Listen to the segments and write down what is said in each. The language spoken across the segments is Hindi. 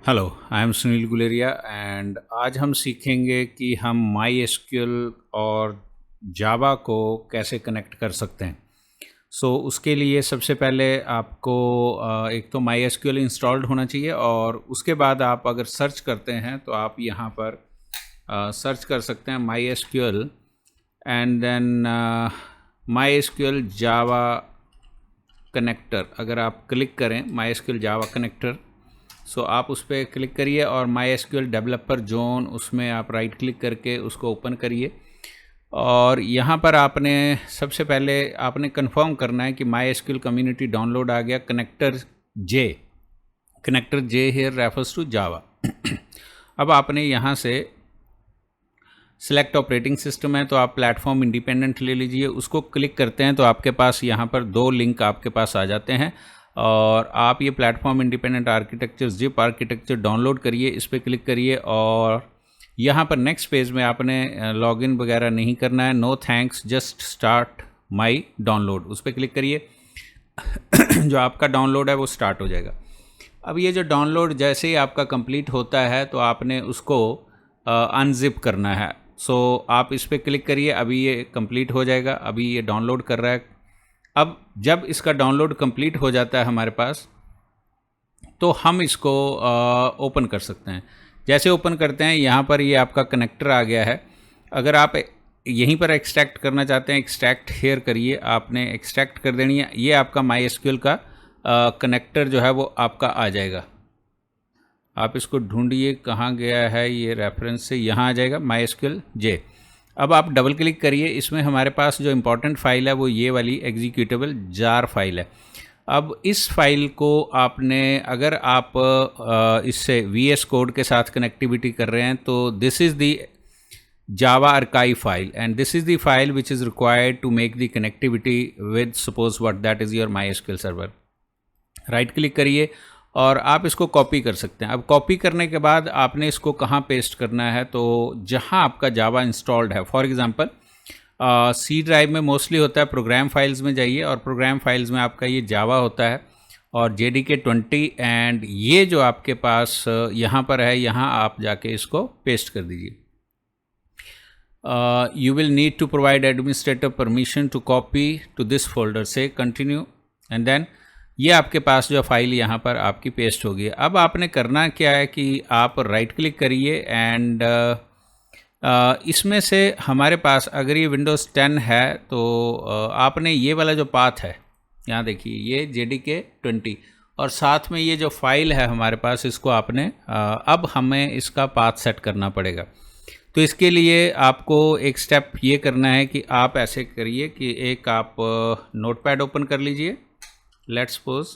Hello, I am Sunil Guleria and आज हम सीखेंगे कि हम माई एसक्यूएल और जावा को कैसे कनेक्ट कर सकते हैं। उसके लिए सबसे पहले आपको एक तो माई एसक्यूएल इंस्टॉल्ड होना चाहिए और उसके बाद आप अगर सर्च करते हैं तो आप यहाँ पर सर्च कर सकते हैं MySQL and then MySQL Java connector. अगर आप क्लिक करें माई एसक्यूएल जावा कनेक्टर, आप उस पर क्लिक करिए और माई एसक्यूएल डेवलपर जोन उसमें आप राइट क्लिक करके उसको ओपन करिए। और यहाँ पर आपने सबसे पहले आपने कंफर्म करना है कि माई एसक्यूएल कम्युनिटी डाउनलोड आ गया। Connector J here refers to Java. अब आपने यहाँ से सिलेक्ट ऑपरेटिंग सिस्टम है तो आप प्लेटफॉर्म इंडिपेंडेंट ले लीजिए, उसको क्लिक करते हैं तो आपके पास यहाँ पर दो लिंक आपके पास आ जाते हैं और आप ये platform independent architecture zip architecture download करिए, इस पर क्लिक करिए और यहाँ पर नेक्स्ट पेज में आपने लॉगिन वगैरह नहीं करना है। No thanks, just start my download, उस पर क्लिक करिए। जो आपका डाउनलोड है वो स्टार्ट हो जाएगा। अब ये जो डाउनलोड जैसे ही आपका कंप्लीट होता है तो आपने उसको अनजिप करना है। आप इस पर क्लिक करिए, अभी ये कंप्लीट हो जाएगा। अभी ये डाउनलोड कर रहा है। अब जब इसका डाउनलोड कंप्लीट हो जाता है हमारे पास तो हम इसको ओपन कर सकते हैं। जैसे ओपन करते हैं यहाँ पर ये आपका कनेक्टर आ गया है। अगर आप यहीं पर एक्सट्रैक्ट करना चाहते हैं, एक्सट्रैक्ट हेयर करिए, आपने एक्सट्रैक्ट कर देनी है। ये आपका माई एसक्यूएल का कनेक्टर जो है वो आपका आ जाएगा। आप इसको ढूंढिए कहाँ गया है, ये रेफरेंस से यहाँ आ जाएगा माई एसक्यूएल जे। अब आप डबल क्लिक करिए, इसमें हमारे पास जो इम्पोर्टेंट फाइल है वो ये वाली एग्जीक्यूटेबल जार फाइल है। अब इस फाइल को आपने अगर आप इससे VS कोड के साथ कनेक्टिविटी कर रहे हैं तो this is the Java archive file and this is the file which is required to make the connectivity with suppose what that is your MySQL server. Right click करिए और आप इसको कॉपी कर सकते हैं। अब कॉपी करने के बाद आपने इसको कहाँ पेस्ट करना है, तो जहाँ आपका जावा इंस्टॉल्ड है। फॉर एग्जांपल सी ड्राइव में मोस्टली होता है, प्रोग्राम फाइल्स में जाइए और प्रोग्राम फाइल्स में आपका ये जावा होता है और JDK20 एंड ये जो आपके पास यहाँ पर है, यहाँ आप जाके इसको पेस्ट कर दीजिए। You will need to provide administrative permission to copy to this folder, से कंटिन्यू एंड देन ये आपके पास जो फाइल यहाँ पर आपकी पेस्ट होगी। अब आपने करना क्या है कि आप राइट क्लिक करिए एंड इसमें से हमारे पास अगर ये विंडोज़ 10 है तो आपने ये वाला जो पाथ है, यहाँ देखिए ये JDK20 और साथ में ये जो फाइल है हमारे पास, इसको आपने अब हमें इसका पाथ सेट करना पड़ेगा। तो इसके लिए आपको एक स्टेप ये करना है कि आप ऐसे करिए कि एक आप नोटपैड ओपन कर लीजिए। लेट्स सपोज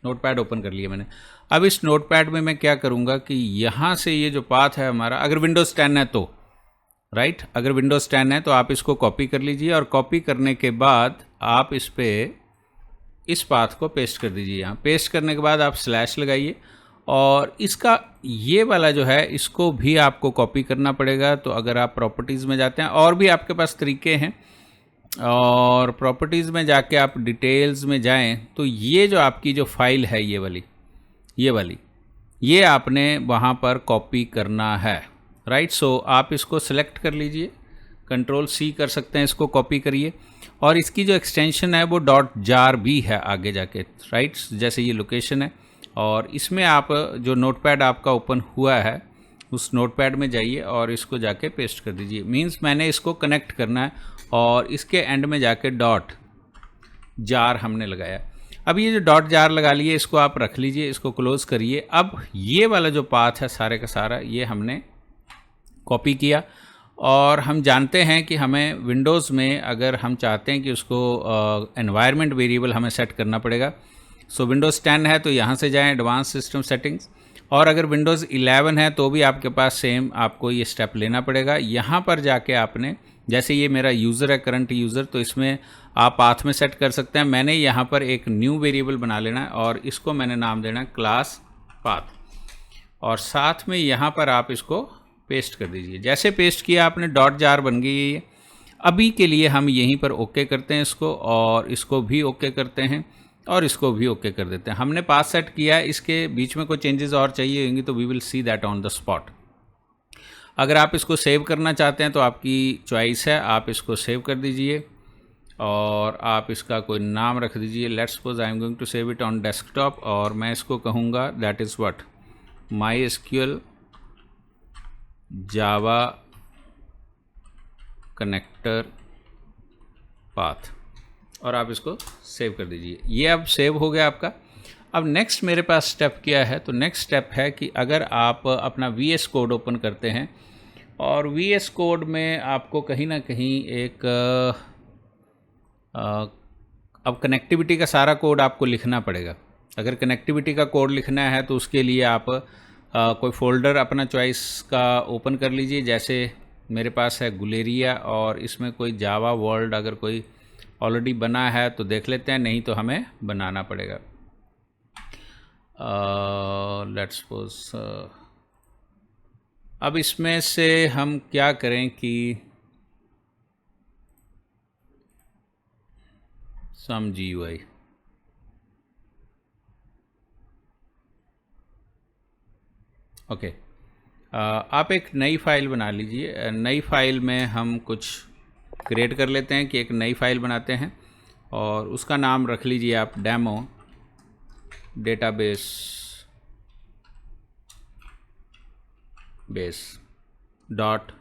नोटपैड ओपन कर लिया मैंने। अब इस नोटपैड में मैं क्या करूँगा कि यहाँ से ये जो पाथ है हमारा, अगर विंडोज़ 10 है तो राइट, अगर विंडोज़ 10 है तो आप इसको कॉपी कर लीजिए और कॉपी करने के बाद आप इस पर इस पाथ को पेस्ट कर दीजिए। यहाँ पेस्ट करने के बाद आप स्लैश लगाइए और इसका ये वाला जो है इसको भी आपको कॉपी करना पड़ेगा। तो अगर आप प्रॉपर्टीज़ में जाते हैं, और भी आपके पास तरीके हैं, और प्रॉपर्टीज़ में जाके आप डिटेल्स में जाएं तो ये जो आपकी जो फाइल है ये वाली ये आपने वहाँ पर कॉपी करना है। राइट, आप इसको सेलेक्ट कर लीजिए, Ctrl+C कर सकते हैं, इसको कॉपी करिए और इसकी जो एक्सटेंशन है वो .jar भी है आगे जाके। राइट, जैसे ये लोकेशन है और इसमें आप जो नोटपैड आपका ओपन हुआ है उस नोटपैड में जाइए और इसको जाके पेस्ट कर दीजिए। मींस मैंने इसको कनेक्ट करना है और इसके एंड में जाके .jar हमने लगाया। अब ये जो .jar लगा लिए इसको आप रख लीजिए, इसको क्लोज़ करिए। अब ये वाला जो पाथ है सारे का सारा ये हमने कॉपी किया और हम जानते हैं कि हमें विंडोज़ में अगर हम चाहते हैं कि उसको एनवायरनमेंट वेरिएबल हमें सेट करना पड़ेगा। विंडोज़ 10 है तो यहाँ से जाएं एडवांस सिस्टम सेटिंग्स, और अगर विंडोज़ 11 है तो भी आपके पास सेम आपको ये स्टेप लेना पड़ेगा। यहाँ पर जाके आपने, जैसे ये मेरा यूज़र है करंट यूज़र, तो इसमें आप पाथ में सेट कर सकते हैं। मैंने यहाँ पर एक न्यू वेरिएबल बना लेना है और इसको मैंने नाम देना है क्लास पाथ और साथ में यहाँ पर आप इसको पेस्ट कर दीजिए। जैसे पेस्ट किया आपने .jar बन गई है ये। अभी के लिए हम यहीं पर ओके करते हैं इसको और इसको भी ओके करते हैं और इसको भी ओके कर देते हैं। हमने पास सेट किया है, इसके बीच में कोई चेंजेस और चाहिए होंगी तो we will see that on the spot. अगर आप इसको सेव करना चाहते हैं तो आपकी चॉइस है, आप इसको सेव कर दीजिए और आप इसका कोई नाम रख दीजिए। Let's suppose I am going to save it on desktop और मैं इसको कहूँगा that is what MySQL Java connector path, और आप इसको सेव कर दीजिए। ये अब सेव हो गया आपका। अब नेक्स्ट मेरे पास स्टेप क्या है, तो नेक्स्ट स्टेप है कि अगर आप अपना VS कोड ओपन करते हैं और VS कोड में आपको कहीं ना कहीं एक अब कनेक्टिविटी का सारा कोड आपको लिखना पड़ेगा। अगर कनेक्टिविटी का कोड लिखना है तो उसके लिए आप कोई फ़ोल्डर अपना चॉइस का ओपन कर लीजिए। जैसे मेरे पास है गुलेरिया और इसमें कोई जावा वर्ल्ड अगर कोई ऑलरेडी बना है तो देख लेते हैं, नहीं तो हमें बनाना पड़ेगा। लेट्स सपोज अब इसमें से हम क्या करें कि सम GUI, ओके, आप एक नई फाइल बना लीजिए। नई फाइल में हम कुछ क्रिएट कर लेते हैं कि एक नई फाइल बनाते हैं और उसका नाम रख लीजिए आप डेमो डेटाबेस डॉट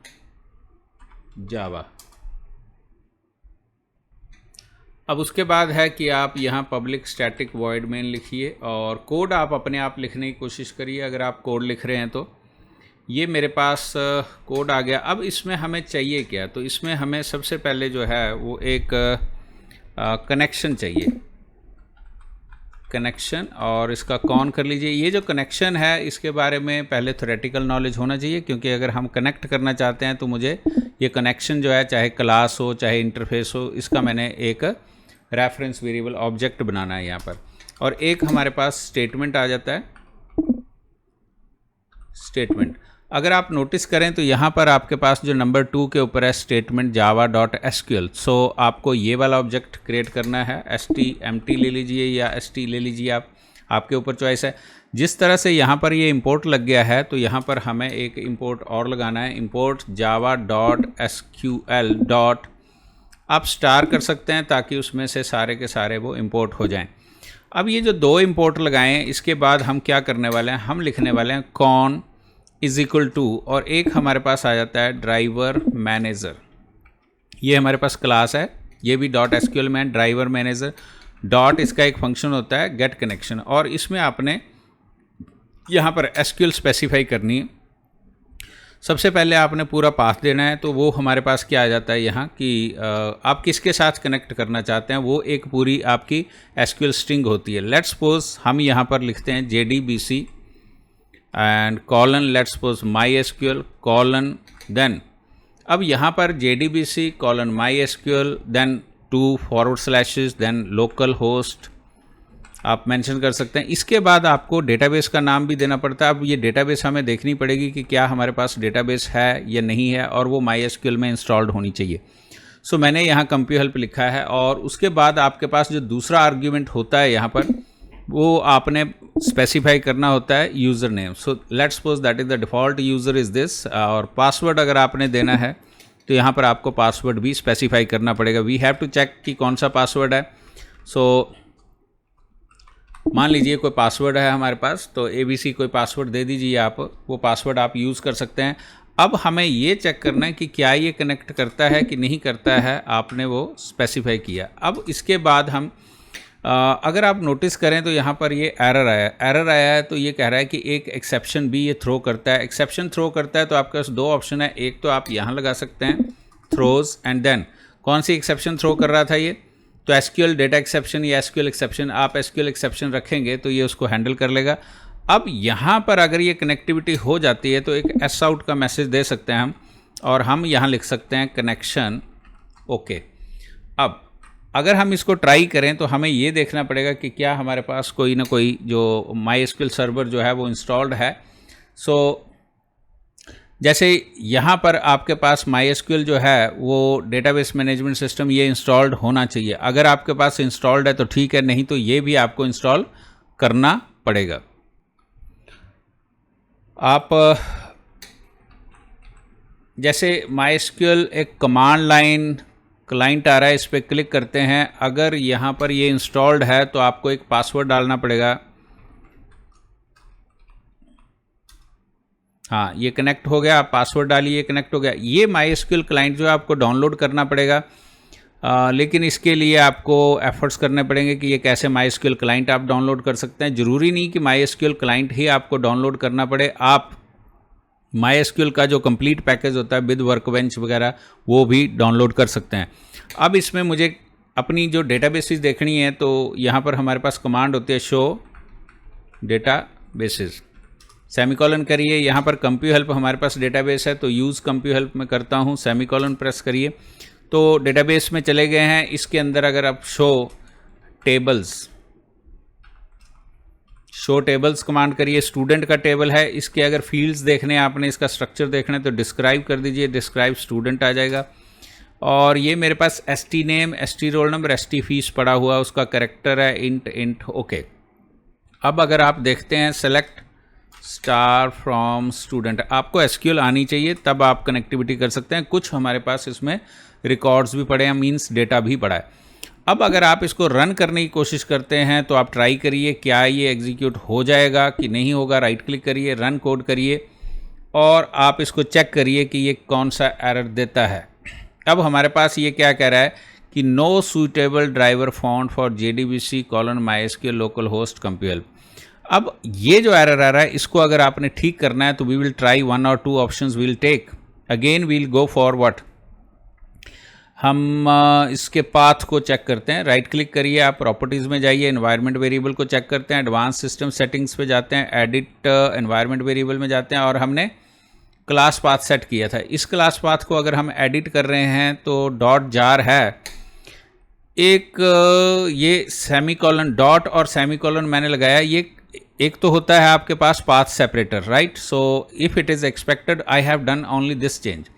जावा। अब उसके बाद है कि आप यहाँ पब्लिक स्टैटिक वॉइड मेन लिखिए और कोड आप अपने आप लिखने की कोशिश करिए। अगर आप कोड लिख रहे हैं तो ये मेरे पास कोड आ गया। अब इसमें हमें चाहिए क्या, तो इसमें हमें सबसे पहले जो है वो एक कनेक्शन चाहिए, कनेक्शन, और इसका कॉन कर लीजिए। ये जो कनेक्शन है इसके बारे में पहले थ्योरेटिकल नॉलेज होना चाहिए, क्योंकि अगर हम कनेक्ट करना चाहते हैं तो मुझे ये कनेक्शन जो है चाहे क्लास हो चाहे इंटरफेस हो, इसका मैंने एक रेफरेंस वेरिएबल ऑब्जेक्ट बनाना है यहाँ पर। और एक हमारे पास स्टेटमेंट आ जाता है, स्टेटमेंट। अगर आप नोटिस करें तो यहाँ पर आपके पास जो नंबर 2 के ऊपर है स्टेटमेंट java.sql, सो आपको ये वाला ऑब्जेक्ट क्रिएट करना है। empty ले लीजिए या st ले लीजिए, आपके ऊपर चॉइस है। जिस तरह से यहाँ पर ये इंपोर्ट लग गया है तो यहाँ पर हमें एक इंपोर्ट और लगाना है, इंपोर्ट java.sql डॉट, आप स्टार कर सकते हैं ताकि उसमें से सारे के सारे वो इंपोर्ट हो जाएं। अब ये जो 2 इंपोर्ट लगाएं, इसके बाद हम क्या करने वाले हैं, हम लिखने वाले हैं कॉन इज इक्वल टू, और एक हमारे पास आ जाता है ड्राइवर मैनेजर। ये हमारे पास क्लास है, ये भी .sql में ड्राइवर मैनेजर डॉट, इसका एक फंक्शन होता है गेट कनेक्शन, और इसमें आपने यहाँ पर SQL स्पेसिफाई करनी है। सबसे पहले आपने पूरा पाथ देना है, तो वो हमारे पास क्या आ जाता है यहाँ कि आप किसके साथ कनेक्ट करना चाहते हैं, वो एक पूरी आपकी SQL स्ट्रिंग होती है। लेट्स सपोज हम यहाँ पर लिखते हैं JDBC and colon let's suppose MySQL colon, then अब यहाँ पर JDBC colon MySQL then 2 forward slashes then local host आप मेंशन कर सकते हैं। इसके बाद आपको डेटाबेस का नाम भी देना पड़ता है। अब ये डेटाबेस हमें देखनी पड़ेगी कि क्या हमारे पास डेटाबेस है या नहीं है, और वो MySQL में इंस्टॉल्ड होनी चाहिए। सो मैंने यहाँ CompuHelp लिखा है, और उसके बाद आपके पास जो दूसरा आर्ग्यूमेंट होता है यहाँ पर, वो आपने स्पेसिफाई करना होता है user name. So let's suppose that is the default user is this, और पासवर्ड अगर आपने देना है तो यहाँ पर आपको पासवर्ड भी स्पेसिफाई करना पड़ेगा। वी हैव टू चेक कि कौन सा पासवर्ड है। सो मान लीजिए कोई पासवर्ड है हमारे पास, तो ABC कोई पासवर्ड दे दीजिए आप, वो पासवर्ड आप यूज़ कर सकते हैं। अब हमें ये चेक करना है कि क्या ये कनेक्ट करता है कि नहीं करता है, आपने वो स्पेसिफाई किया। अब इसके बाद हम अगर आप नोटिस करें तो यहाँ पर ये एरर आया है, तो ये कह रहा है कि एक एक्सेप्शन भी ये थ्रो करता है। एक्सेप्शन थ्रो करता है तो आपके पास 2 ऑप्शन है, एक तो आप यहाँ लगा सकते हैं थ्रोज, एंड देन कौन सी एक्सेप्शन थ्रो कर रहा था ये, तो SQL डेटा एक्सेप्शन या SQL एक्सेप्शन। आप SQL एक्सेप्शन रखेंगे तो ये उसको हैंडल कर लेगा। अब यहाँ पर अगर ये कनेक्टिविटी हो जाती है तो एक S आउट का मैसेज दे सकते हैं हम, और हम यहाँ लिख सकते हैं कनेक्शन ओके। अब अगर हम इसको ट्राई करें तो हमें ये देखना पड़ेगा कि क्या हमारे पास कोई ना कोई जो MySQL सर्वर जो है वो इंस्टॉल्ड है। सो जैसे यहाँ पर आपके पास MySQL जो है वो डेटाबेस मैनेजमेंट सिस्टम ये इंस्टॉल्ड होना चाहिए। अगर आपके पास इंस्टॉल्ड है तो ठीक है, नहीं तो ये भी आपको इंस्टॉल करना पड़ेगा। आप जैसे MySQL एक कमांड लाइन क्लाइंट आ रहा है, इस पर क्लिक करते हैं। अगर यहाँ पर ये इंस्टॉल्ड है तो आपको एक पासवर्ड डालना पड़ेगा। हाँ, ये कनेक्ट हो गया, आप पासवर्ड डालिए, कनेक्ट हो गया। ये MySQL क्लाइंट जो है आपको डाउनलोड करना पड़ेगा, लेकिन इसके लिए आपको एफर्ट्स करने पड़ेंगे कि ये कैसे MySQL क्लाइंट आप डाउनलोड कर सकते हैं। ज़रूरी नहीं कि MySQL क्लाइंट ही आपको डाउनलोड करना पड़े, आप MySQL का जो कंप्लीट पैकेज होता है विद वर्कबेंच वगैरह वो भी डाउनलोड कर सकते हैं। अब इसमें मुझे अपनी जो डेटाबेसेस देखनी है, तो यहाँ पर हमारे पास कमांड होती है शो डेटाबेसेस, सेमीकॉलन करिए। यहाँ पर CompuHelp हमारे पास डेटाबेस है तो यूज़ CompuHelp में करता हूँ, सेमीकॉलन प्रेस करिए तो डेटाबेस में चले गए हैं। इसके अंदर अगर आप शो टेबल्स कमांड करिए, स्टूडेंट का टेबल है, इसके अगर फील्ड्स देखने हैं आपने, इसका स्ट्रक्चर देखना है तो डिस्क्राइब कर दीजिए, डिस्क्राइब स्टूडेंट आ जाएगा। और ये मेरे पास ST name, ST roll number, ST fees पड़ा हुआ, उसका करेक्टर है इंट ओके। अब अगर आप देखते हैं सेलेक्ट स्टार फ्रॉम स्टूडेंट, आपको SQL आनी चाहिए तब आप कनेक्टिविटी कर सकते हैं। कुछ हमारे पास इसमें रिकॉर्ड्स भी पड़े हैं, मींस डेटा भी पड़ा है। अब अगर आप इसको रन करने की कोशिश करते हैं तो आप ट्राई करिए क्या ये एग्जीक्यूट हो जाएगा कि नहीं होगा। राइट क्लिक करिए, रन कोड करिए और आप इसको चेक करिए कि ये कौन सा एरर देता है। अब हमारे पास ये क्या कह रहा है कि no suitable driver found for JDBC : MySQL local host CompuHelp। अब ये जो एरर आ रहा है इसको अगर आपने ठीक करना है तो we will try 1 or 2 options will take. Again we'll go for what, हम इसके पाथ को चेक करते हैं। राइट क्लिक करिए, आप प्रॉपर्टीज़ में जाइए, एनवायरनमेंट वेरिएबल को चेक करते हैं, एडवांस सिस्टम सेटिंग्स पे जाते हैं, एडिट एनवायरनमेंट वेरिएबल में जाते हैं और हमने क्लास पाथ सेट किया था। इस क्लास पाथ को अगर हम एडिट कर रहे हैं तो .jar है, एक ये सेमीकॉलन, डॉट और सेमीकॉलन मैंने लगाया। ये एक तो होता है आपके पास path separator, right. So if it is expected I have done only this change.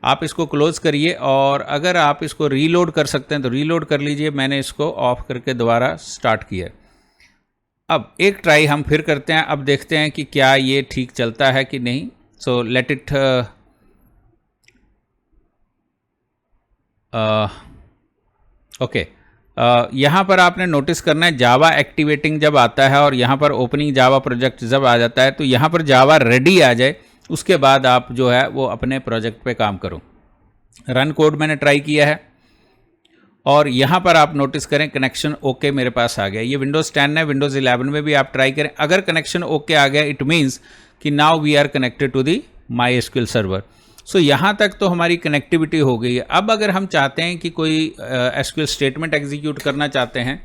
आप इसको क्लोज करिए और अगर आप इसको रीलोड कर सकते हैं तो रीलोड कर लीजिए। मैंने इसको ऑफ करके दोबारा स्टार्ट किया। अब एक ट्राई हम फिर करते हैं, अब देखते हैं कि क्या ये ठीक चलता है कि नहीं। So let it okay. यहाँ पर आपने नोटिस करना है जावा एक्टिवेटिंग जब आता है और यहाँ पर ओपनिंग जावा प्रोजेक्ट जब आ जाता है तो यहाँ पर जावा रेडी आ जाए, उसके बाद आप जो है वो अपने प्रोजेक्ट पे काम करो। रन कोड मैंने ट्राई किया है और यहाँ पर आप नोटिस करें कनेक्शन ओके मेरे पास आ गया। ये विंडोज़ 10 है, विंडोज़ 11 में भी आप ट्राई करें। अगर कनेक्शन ओके आ गया इट मीन्स कि now we are connected to the MySQL server. So यहाँ तक तो हमारी कनेक्टिविटी हो गई है। अब अगर हम चाहते हैं कि कोई SQL स्टेटमेंट एग्जीक्यूट करना चाहते हैं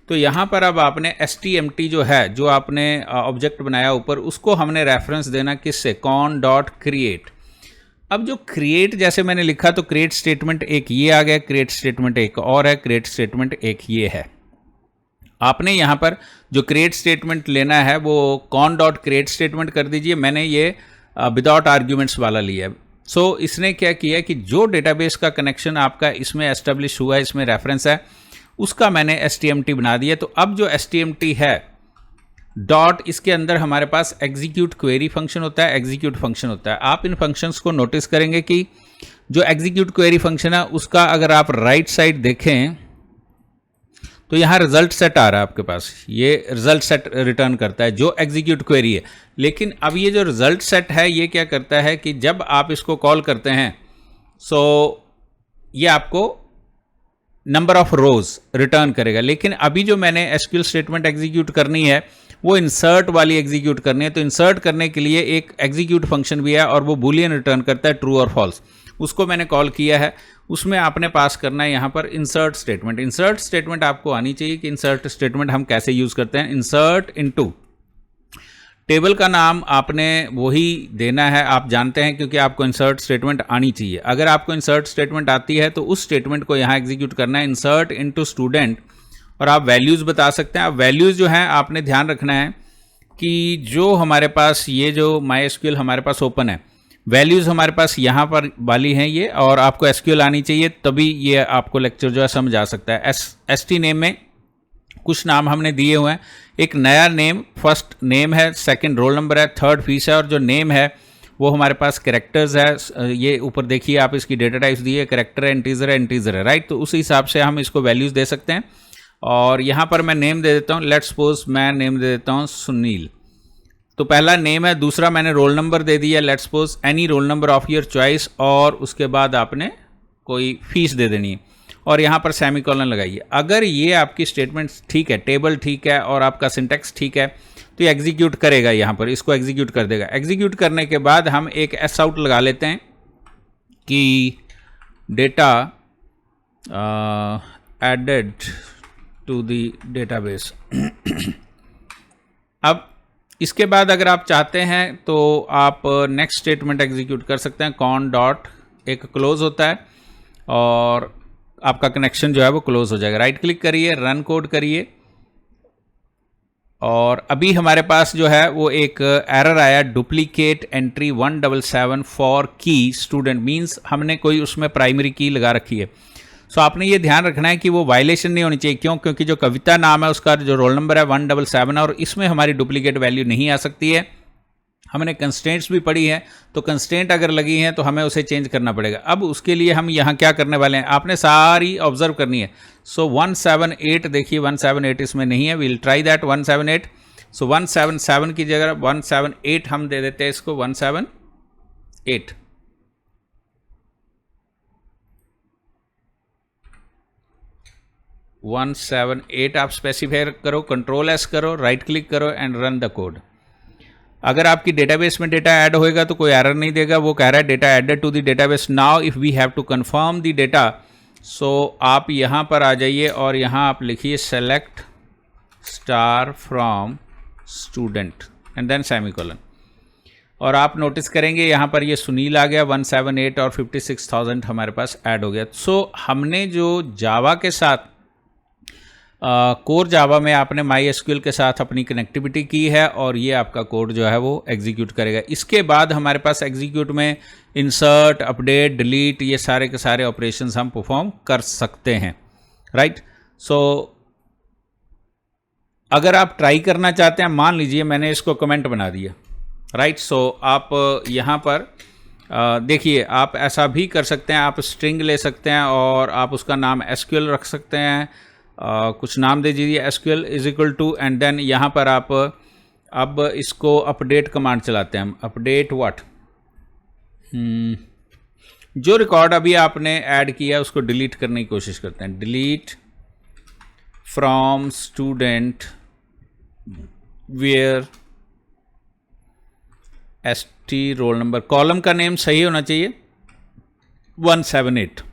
तो यहाँ पर अब आपने STMT जो है, जो आपने ऑब्जेक्ट बनाया ऊपर, उसको हमने रेफरेंस देना किससे, con.create। अब जो क्रिएट जैसे मैंने लिखा तो क्रिएट स्टेटमेंट एक ये आ गया, क्रिएट स्टेटमेंट एक और है, क्रिएट स्टेटमेंट एक ये है। आपने यहाँ पर जो क्रिएट स्टेटमेंट लेना है वो con.create स्टेटमेंट कर दीजिए। मैंने ये विदाउट आर्ग्यूमेंट्स वाला लिया है। सो इसने क्या किया कि जो डेटाबेस का कनेक्शन आपका इसमें एस्टेब्लिश हुआ है, इसमें रेफरेंस है, उसका मैंने STMT बना दिया। तो अब जो STMT है डॉट, इसके अंदर हमारे पास एग्जीक्यूट क्वेरी फंक्शन होता है, एग्जीक्यूट फंक्शन होता है। आप इन फंक्शंस को नोटिस करेंगे कि जो एग्जीक्यूट क्वेरी फंक्शन है उसका अगर आप राइट साइड देखें तो यहाँ रिजल्ट सेट आ रहा है आपके पास, ये रिजल्ट सेट रिटर्न करता है जो एग्जीक्यूट क्वेरी है। लेकिन अब ये जो रिजल्ट सेट है ये क्या करता है कि जब आप इसको कॉल करते हैं सो ये आपको नंबर ऑफ रोज रिटर्न करेगा। लेकिन अभी जो मैंने SQL स्टेटमेंट एग्जीक्यूट करनी है वो इंसर्ट वाली एग्जीक्यूट करनी है। तो इंसर्ट करने के लिए एक एग्जीक्यूट फंक्शन भी है और वो बूलियन रिटर्न करता है ट्रू और फॉल्स, उसको मैंने कॉल किया है। उसमें आपने पास करना है यहाँ पर इंसर्ट स्टेटमेंट। इंसर्ट स्टेटमेंट आपको आनी चाहिए कि इंसर्ट स्टेटमेंट हम कैसे यूज़ करते हैं। इंसर्ट इनटू, टेबल का नाम आपने वही देना है, आप जानते हैं, क्योंकि आपको इंसर्ट स्टेटमेंट आनी चाहिए। अगर आपको इंसर्ट स्टेटमेंट आती है तो उस स्टेटमेंट को यहाँ एग्जीक्यूट करना है, इंसर्ट इनटू स्टूडेंट, और आप वैल्यूज़ बता सकते हैं। अब वैल्यूज़ जो हैं आपने ध्यान रखना है कि जो हमारे पास ये जो MySQL हमारे पास ओपन है, वैल्यूज़ हमारे पास यहाँ पर वाली हैं ये, और आपको एसक्यूएल आनी चाहिए तभी ये आपको लेक्चर जो है समझ आ सकता है। एसटी नेम में कुछ नाम हमने दिए हुए हैं। एक नया नेम, फर्स्ट नेम है, सेकंड रोल नंबर है, थर्ड फीस है, और जो नेम है वो हमारे पास कैरेक्टर्स है। ये ऊपर देखिए आप, इसकी डेटा टाइप्स दी है, कैरेक्टर है, इंटीजर है, राइट। तो उस हिसाब से हम इसको वैल्यूज़ दे सकते हैं। और यहाँ पर मैं नेम दे देता हूँ, लेट्स सपोज मैं नेम दे देता हूँ सुनील। तो पहला नेम है, दूसरा मैंने रोल नंबर दे दिया, let's suppose any roll number of your choice, और उसके बाद आपने कोई फीस दे देनी है, और यहाँ पर सेमीकोलन लगाइए। अगर ये आपकी स्टेटमेंट ठीक है, टेबल ठीक है, और आपका सिंटैक्स ठीक है, तो ये एग्जीक्यूट करेगा, यहाँ पर इसको एग्जीक्यूट कर देगा। एग्जीक्यूट करने के बाद हम एक एस आउट लगा लेते हैं कि data added to the database. अब इसके बाद अगर आप चाहते हैं तो आप नेक्स्ट स्टेटमेंट एग्जीक्यूट कर सकते हैं। कॉन डॉट एक क्लोज होता है और आपका कनेक्शन जो है वो क्लोज हो जाएगा। राइट क्लिक करिए, रन कोड करिए, और अभी हमारे पास जो है वो एक एरर आया, डुप्लीकेट एंट्री 177 फॉर की स्टूडेंट, मींस हमने कोई उसमें प्राइमरी की लगा रखी है। सो आपने ये ध्यान रखना है कि वो वायलेशन नहीं होनी चाहिए। क्यों? क्योंकि जो कविता नाम है उसका जो रोल नंबर है 177 है, और इसमें हमारी डुप्लीकेट वैल्यू नहीं आ सकती है। हमने कंस्ट्रेंट्स भी पढ़ी है, तो कंस्ट्रेंट अगर लगी हैं तो हमें उसे चेंज करना पड़ेगा। अब उसके लिए हम यहाँ क्या करने वाले हैं, आपने सारी ऑब्जर्व करनी है। सो 178 देखिए, 178 इसमें नहीं है, विल ट्राई दैट 178। सो 177 की जगह 178 हम दे देते हैं इसको, 178। आप स्पेसिफाई करो, कंट्रोल एस करो, राइट क्लिक करो एंड रन द कोड। अगर आपकी डेटाबेस में डेटा ऐड होएगा तो कोई एरर नहीं देगा, वो कह रहा है data added to the database. Now if we have to confirm the data, so आप यहाँ पर आ जाइए और यहाँ आप लिखिए select star from student and then semicolon, और आप नोटिस करेंगे यहाँ पर ये सुनील आ गया, 178 और 56,000 हमारे पास ऐड हो गया। सो हमने जो जावा के साथ कोर जावा में आपने माई एसक्यूएल के साथ अपनी कनेक्टिविटी की है, और ये आपका कोड जो है वो एग्जीक्यूट करेगा। इसके बाद हमारे पास एग्जीक्यूट में इंसर्ट, अपडेट, डिलीट, ये सारे के सारे ऑपरेशंस हम परफॉर्म कर सकते हैं, राइट। सो अगर आप ट्राई करना चाहते हैं, मान लीजिए मैंने इसको कमेंट बना दिया, राइट। सो आप यहाँ पर देखिए, आप ऐसा भी कर सकते हैं, आप स्ट्रिंग ले सकते हैं और आप उसका नाम एसक्यूएल रख सकते हैं। कुछ नाम दे दीजिए, SQL is equal to, and then यहाँ पर आप अब इसको अपडेट कमांड चलाते हैं हम। अपडेट व्हाट, जो रिकॉर्ड अभी आपने ऐड किया उसको डिलीट करने की कोशिश करते हैं। Delete from student where ST roll number, column का नेम सही होना चाहिए 178,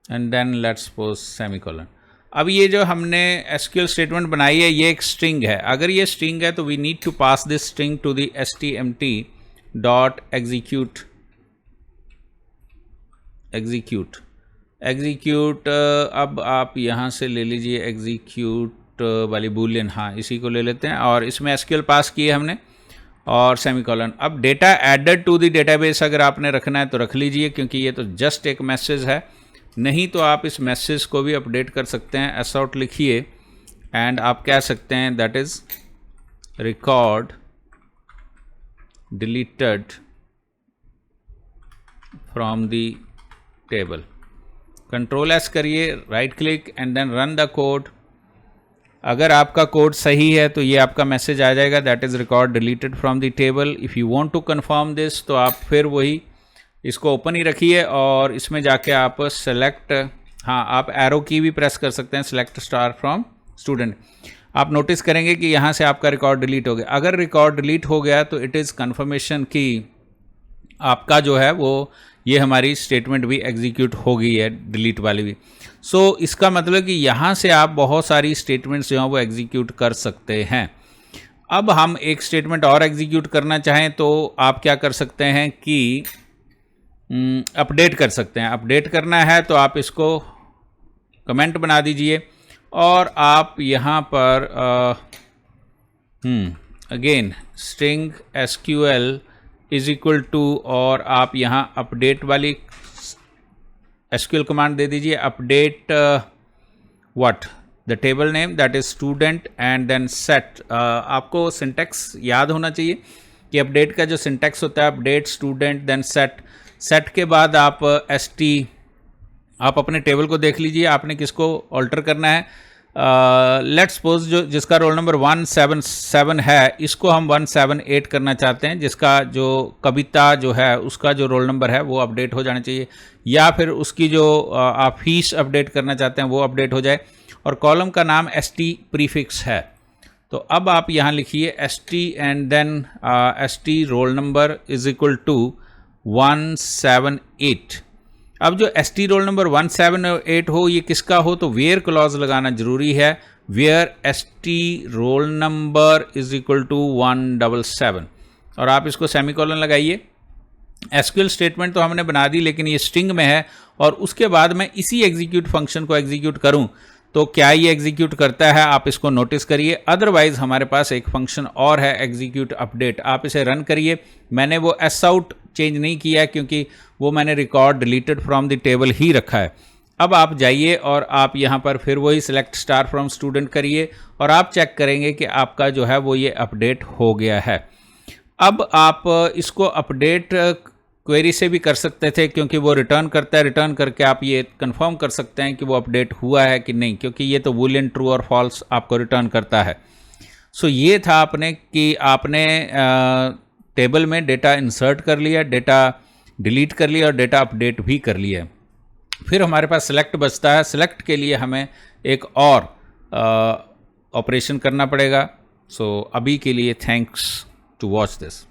and then let's suppose semicolon. अब ये जो हमने एसक्यूएल स्टेटमेंट बनाई है ये एक स्ट्रिंग है। अगर ये स्ट्रिंग है तो we need to pass this string to the stmt dot execute. अब आप यहाँ से ले लीजिए एग्जीक्यूट वाली बूलियन, हाँ इसी को ले लेते हैं, और इसमें एसक्यूएल पास किए हमने और सेमीकोलन। अब data added to the database अगर आपने रखना है तो रख लीजिए, क्योंकि ये तो जस्ट एक मैसेज है। नहीं तो आप इस मैसेज को भी अपडेट कर सकते हैं, एस आउट लिखिए एंड आप कह सकते हैं that is record deleted from the table. Control S करिए, right click and then run the code. अगर आपका कोड सही है तो ये आपका मैसेज आ जाएगा, that is record deleted from the table. If you want to confirm this, तो आप फिर वही इसको ओपन ही रखिए और इसमें जाके आप सेलेक्ट, हाँ आप एरो की भी प्रेस कर सकते हैं, सेलेक्ट स्टार फ्रॉम स्टूडेंट। आप नोटिस करेंगे कि यहाँ से आपका रिकॉर्ड डिलीट हो गया। अगर रिकॉर्ड डिलीट हो गया तो इट इज़ कन्फर्मेशन कि आपका जो है वो ये हमारी स्टेटमेंट भी एग्जीक्यूट हो गई है, डिलीट वाली भी। सो इसका मतलब कि यहाँ से आप बहुत सारी स्टेटमेंट्स जो हैं वो एग्जीक्यूट कर सकते हैं। अब हम एक स्टेटमेंट और एग्जीक्यूट करना चाहें तो आप क्या कर सकते हैं कि अपडेट कर सकते हैं। अपडेट करना है तो आप इसको कमेंट बना दीजिए और आप यहाँ पर again string SQL is equal to, और आप यहाँ अपडेट वाली एसक्यूएल कमांड दे दीजिए, update what the table name that is student and then set. आपको सिंटैक्स याद होना चाहिए कि अपडेट का जो सिंटैक्स होता है, update student then set. Set के बाद आप आप अपने टेबल को देख लीजिए, आपने किसको ऑल्टर करना है। लेट्स सपोज जो जिसका रोल नंबर 177 है, इसको हम 178 करना चाहते हैं, जिसका जो कविता जो है उसका जो रोल नंबर है वो अपडेट हो जाना चाहिए, या फिर उसकी जो आप फीस अपडेट करना चाहते हैं वो अपडेट हो जाए, और कॉलम का नाम ST प्रीफिक्स है। तो अब आप यहाँ लिखिए ST and then ST roll number is equal to 178। अब जो ST रोल नंबर 178 हो, ये किसका हो, तो वेयर क्लॉज लगाना जरूरी है, where ST roll number is equal to 177, और आप इसको सेमीकोलन लगाइए। एसक्यूएल स्टेटमेंट तो हमने बना दी, लेकिन ये स्ट्रिंग में है, और उसके बाद मैं इसी एग्जीक्यूट फंक्शन को एग्जीक्यूट करूं तो क्या ये एग्जीक्यूट करता है, आप इसको नोटिस करिए। अदरवाइज हमारे पास एक फंक्शन और है एग्जीक्यूट अपडेट, आप इसे रन करिए। मैंने वो sout चेंज नहीं किया क्योंकि वो मैंने record deleted from the table ही रखा है। अब आप जाइए और आप यहाँ पर फिर वही सिलेक्ट स्टार फ्रॉम स्टूडेंट करिए, और आप चेक करेंगे कि आपका जो है वो ये अपडेट हो गया है। अब आप इसको अपडेट क्वेरी से भी कर सकते थे, क्योंकि वो रिटर्न करता है, रिटर्न करके आप ये कंफर्म कर सकते हैं कि वो अपडेट हुआ है कि नहीं, क्योंकि ये तो बूलियन ट्रू और फॉल्स आपको रिटर्न करता है। सो ये था आपने कि आपने टेबल में डेटा इंसर्ट कर लिया, डेटा डिलीट कर लिया और डेटा अपडेट भी कर लिया। फिर हमारे पास सिलेक्ट बचता है। सिलेक्ट के लिए हमें एक और ऑपरेशन करना पड़ेगा। सो अभी के लिए थैंक्स टू वॉच दिस।